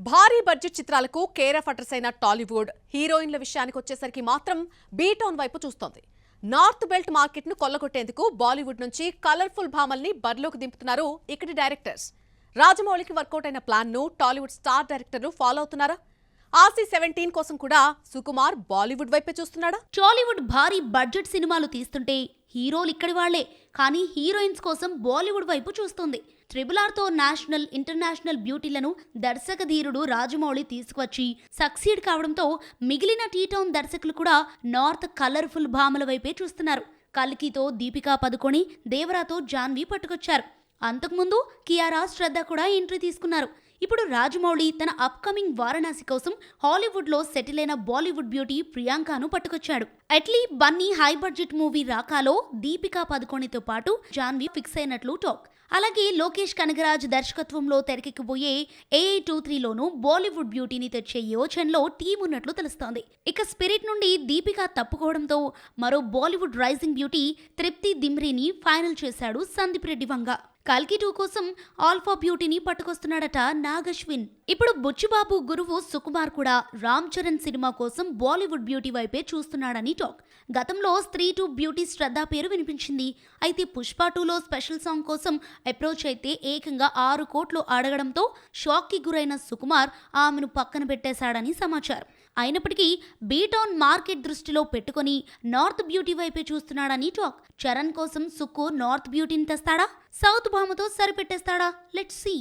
భారీ బడ్జెట్ చిత్రాలకు care of address అయిన టాలీవుడ్ హీరోయిన్ల విషయానికి వచ్చేసరికి మాత్రం బీటౌన్ వైపు చూస్తోంది. నార్త్ బెల్ట్ మార్కెట్ ను కొల్లగొట్టేందుకు బాలీవుడ్ నుంచి కలర్ఫుల్ భామల్ని బరిలోకి దింపుతున్నారు ఇక్కడి డైరెక్టర్స్. రాజమౌళికి వర్కౌట్ అయిన ప్లాన్ ను టాలీవుడ్ స్టార్ డైరెక్టర్లు ఫాలో అవుతున్నారా? ఆసీ 17 కోసం కూడా సుకుమార్ బాలీవుడ్ వైపే చూస్తున్నాడా? టాలీవుడ్ భారీ బడ్జెట్ సినిమాలు తీస్తుంటే హీరోలు ఇక్కడి వాళ్లే, కానీ హీరోయిన్స్ కోసం బాలీవుడ్ వైపు చూస్తుంది. RRRతో నేషనల్, ఇంటర్నేషనల్ బ్యూటీలను దర్శక ధీరుడు రాజమౌళి తీసుకువచ్చి సక్సీడ్ కావడంతో మిగిలిన టీ-టౌన్ దర్శకులు కూడా నార్త్ కలర్ఫుల్ భామల వైపే చూస్తున్నారు. కల్కితో దీపికా పదుకొణి, దేవరాతో జాన్వీ పట్టుకొచ్చారు. అంతకుముందు కియారా, శ్రద్ధ కూడా ఎంట్రీ తీసుకున్నారు. ఇప్పుడు రాజమౌళి తన అప్కమింగ్ వారణాసి కోసం హాలీవుడ్లో సెటిల్ అయిన బాలీవుడ్ బ్యూటీ ప్రియాంకను పట్టుకొచ్చాడు. Atlee Bunny high budget movie రాకాలో దీపికా పదుకొణితో పాటు జాన్వీ ఫిక్స్ అయినట్లు టాక్. అలాగే లోకేష్ కనగరాజ్ దర్శకత్వంలో తెరకెక్కబోయే AA23లోనూ బాలీవుడ్ బ్యూటీని తెచ్చే యోచనలో టీం ఉన్నట్లు తెలుస్తోంది. ఇక స్పిరిట్ నుండి దీపికా తప్పుకోవడంతో మరో బాలీవుడ్ రైజింగ్ బ్యూటీ తృప్తి దిమ్రీని ఫైనల్ చేశాడు సందీప్ రెడ్డి వంగ. కల్కి 2 కోసం ఆల్ఫా బ్యూటీని పట్టుకొస్తున్నాడట నాగశ్విన్. ఇప్పుడు బుచ్చిబాబు గురువు సుకుమార్ కూడా రామ్ చరణ్ సినిమా కోసం బాలీవుడ్ బ్యూటీ వైపే చూస్తున్నాడని టాక్. గతంలో స్త్రీ 2 బ్యూటీ శ్రద్ధ పేరు వినిపించింది. అయితే పుష్ప 2లో స్పెషల్ సాంగ్ కోసం అప్రోచ్ అయితే ఏకంగా 6 కోట్లు అడగడంతో షాక్ కి గురైన సుకుమార్ ఆమెను పక్కన పెట్టేశాడని సమాచారం. అయినప్పటికీ బీటౌన్ మార్కెట్ దృష్టిలో పెట్టుకుని నార్త్ బ్యూటీ వైపే చూస్తున్నాడని టాక్. చరణ్ కోసం సుక్కు నార్త్ బ్యూటీని తెస్తాడా? సౌత్ భామతో సరిపెట్టేస్తాడా? Let's see.